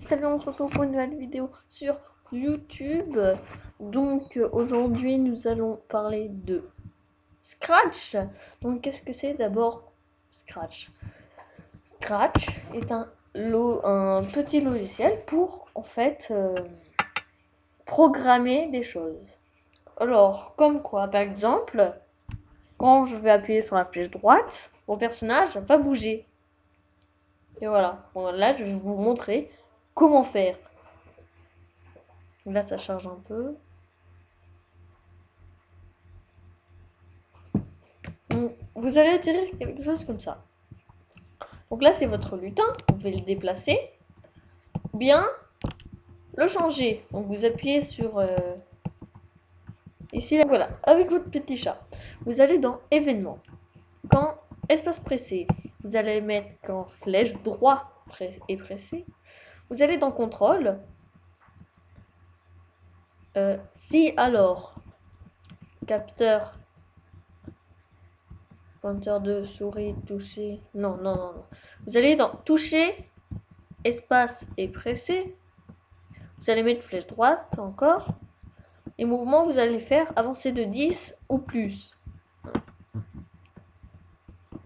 Salut, on se retrouve pour une nouvelle vidéo sur YouTube. Donc aujourd'hui nous allons parler de Scratch. Donc qu'est-ce que c'est d'abord Scratch? Scratch est un petit logiciel pour en fait programmer des choses. Alors comme quoi par exemple, quand je vais appuyer sur la flèche droite, mon personnage va bouger. Et voilà, bon, là je vais vous montrer comment faire. Là ça charge un peu. Vous allez atterrir quelque chose comme ça. Donc là, c'est votre lutin. Vous pouvez le déplacer. Ou bien le changer. Donc vous appuyez sur... ici, là, voilà. Avec votre petit chat. Vous allez dans événements. Quand espace pressé, vous allez mettre quand flèche droit est pressé. Vous allez dans contrôle. Si alors, capteur, pointeur de souris, toucher. Non, non, non, non. Vous allez dans toucher, espace et pressé. Vous allez mettre flèche droite encore. Les mouvements, vous allez faire avancer de 10 ou plus.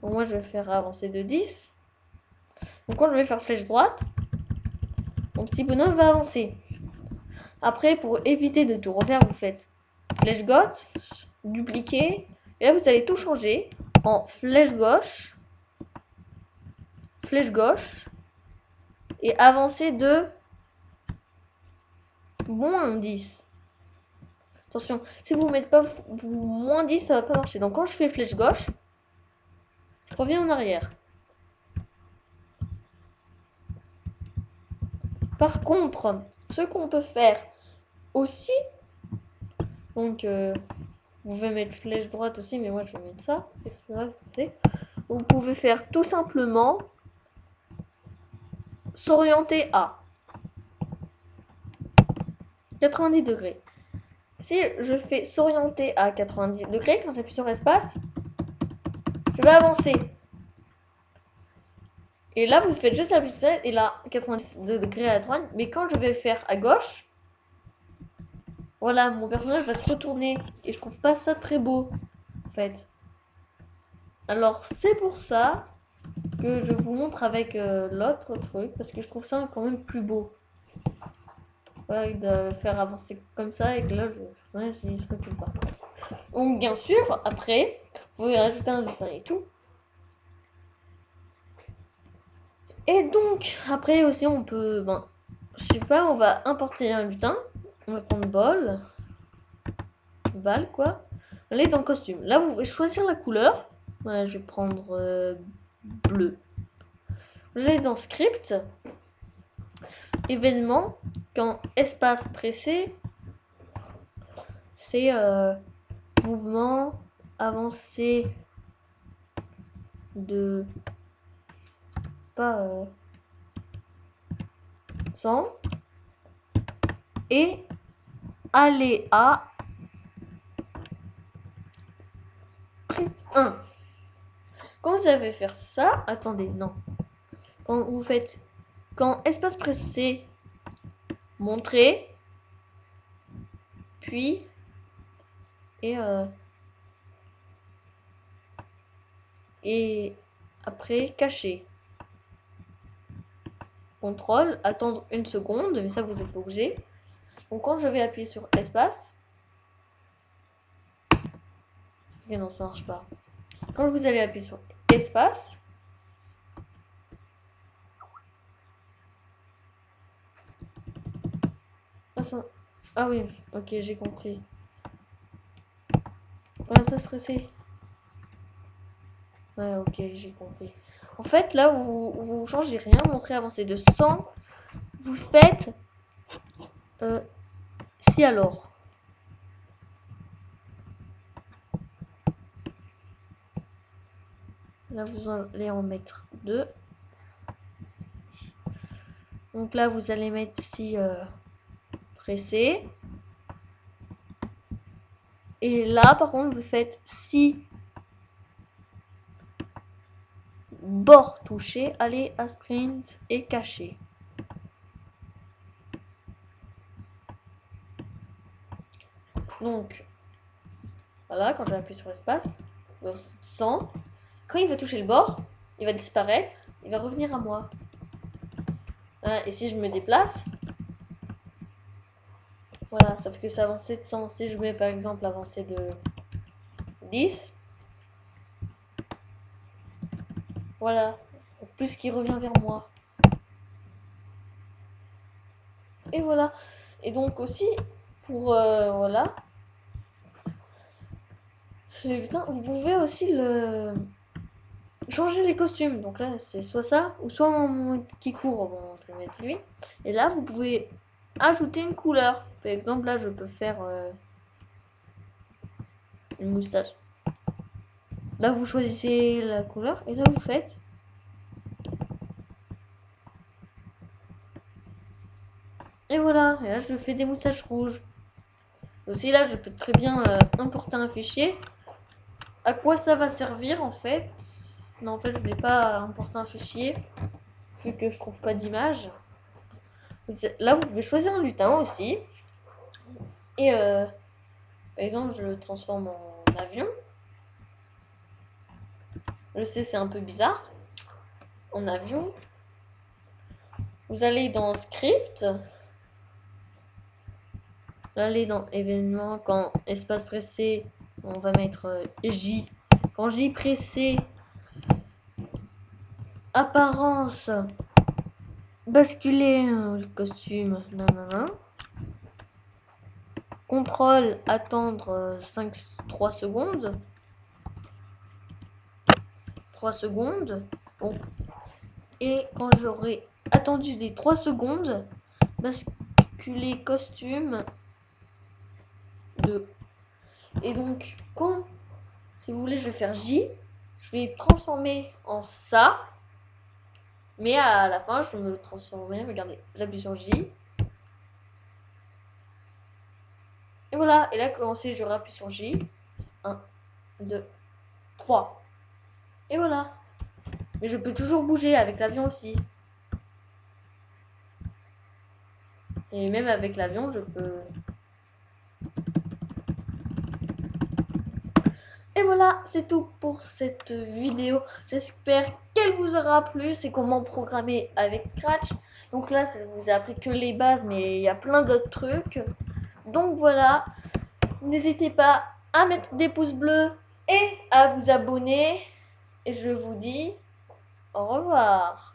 Donc moi, je vais faire avancer de 10. Donc quand je vais faire flèche droite, mon petit bonhomme va avancer. Après, pour éviter de tout refaire, vous faites flèche gauche, dupliquer. Et là, vous allez tout changer en flèche gauche, et avancer de moins 10. Attention, si vous ne mettez pas moins 10, ça va pas marcher. Donc quand je fais flèche gauche, je reviens en arrière. Par contre, ce qu'on peut faire aussi, donc vous pouvez mettre flèche droite aussi, mais moi je vais mettre ça. Vous pouvez faire tout simplement s'orienter à 90 degrés. Si je fais s'orienter à 90 degrés, quand j'appuie sur espace, je vais avancer. Et là, vous faites juste la vitesse, et là, 90 degrés à droite. Mais quand je vais faire à gauche, voilà, mon personnage va se retourner. Et je trouve pas ça très beau, en fait. Alors, c'est pour ça que je vous montre avec l'autre truc, parce que je trouve ça quand même plus beau. Voilà, de faire avancer comme ça, et que là, le personnage, il se recule pas. Donc, bien sûr, après, vous pouvez rajouter un lutin et tout. Et donc, après aussi, on peut, je sais pas, on va importer un lutin. On va prendre Val, quoi. Aller dans costume. Là, vous pouvez choisir la couleur. Voilà, je vais prendre bleu. Vous allez dans script. Événement. Quand espace pressé, c'est mouvement avancé de pas 100 et aller à 1. Quand vous allez faire ça, attendez, non. Quand vous faites, quand espace pressé, montrer, puis, et après cacher. Contrôle, attendre une seconde, mais ça vous êtes pas obligé. Donc quand je vais appuyer sur espace, et non ça marche pas. Quand vous allez appuyer sur espace, ah oui, ok, j'ai compris. Quand espace pressé. Ouais, ok, j'ai compris. En fait, là, vous changez rien, montrer avancer de 100, vous faites si alors. Là, vous allez en mettre 2. Donc là, vous allez mettre si pressé. Et là, par contre, vous faites si bord touché, aller à sprint et caché. Donc, voilà, quand j'appuie sur espace, 100. Quand il va toucher le bord, il va disparaître, il va revenir à moi. Hein, et si je me déplace, voilà, sauf que c'est avancé de 100. Si je mets par exemple avancé de 10, voilà, plus qu'il revient vers moi. Et voilà. Et donc aussi, pour, voilà, vous pouvez aussi changer les costumes. Donc là, c'est soit ça, ou soit mon qui court. Bon, je vais mettre lui. Et là, vous pouvez ajouter une couleur. Par exemple, là, je peux faire une moustache. Là, vous choisissez la couleur et là, vous faites. Et voilà, et là, je fais des moustaches rouges. Aussi, là, je peux très bien importer un fichier. À quoi ça va servir, en fait? Non, en fait, je ne vais pas importer un fichier, vu que je trouve pas d'image. Là, vous pouvez choisir un lutin aussi. Et, par exemple, je le transforme en avion. Je sais, c'est un peu bizarre. En avion. Vous allez dans Script. Vous allez dans Événements. Quand espace pressé, on va mettre J. Quand J pressé, apparence, basculer le costume, nanana. Contrôle, attendre 3 secondes. 3 secondes. Donc, et quand j'aurai attendu les 3 secondes, basculer costume 2. Et donc, quand, si vous voulez, je vais faire J, je vais transformer en ça. Mais à la fin, je vais me transformer. Regardez, j'appuie sur J. Et voilà. Et là, quand je rappuie sur J. 1, 2, 3. Et voilà. Mais je peux toujours bouger avec l'avion aussi. Et même avec l'avion, je peux... Et voilà, c'est tout pour cette vidéo. J'espère qu'elle vous aura plu. C'est comment programmer avec Scratch. Donc là, je vous ai appris que les bases, mais il y a plein d'autres trucs. Donc voilà, n'hésitez pas à mettre des pouces bleus et à vous abonner. Et je vous dis au revoir.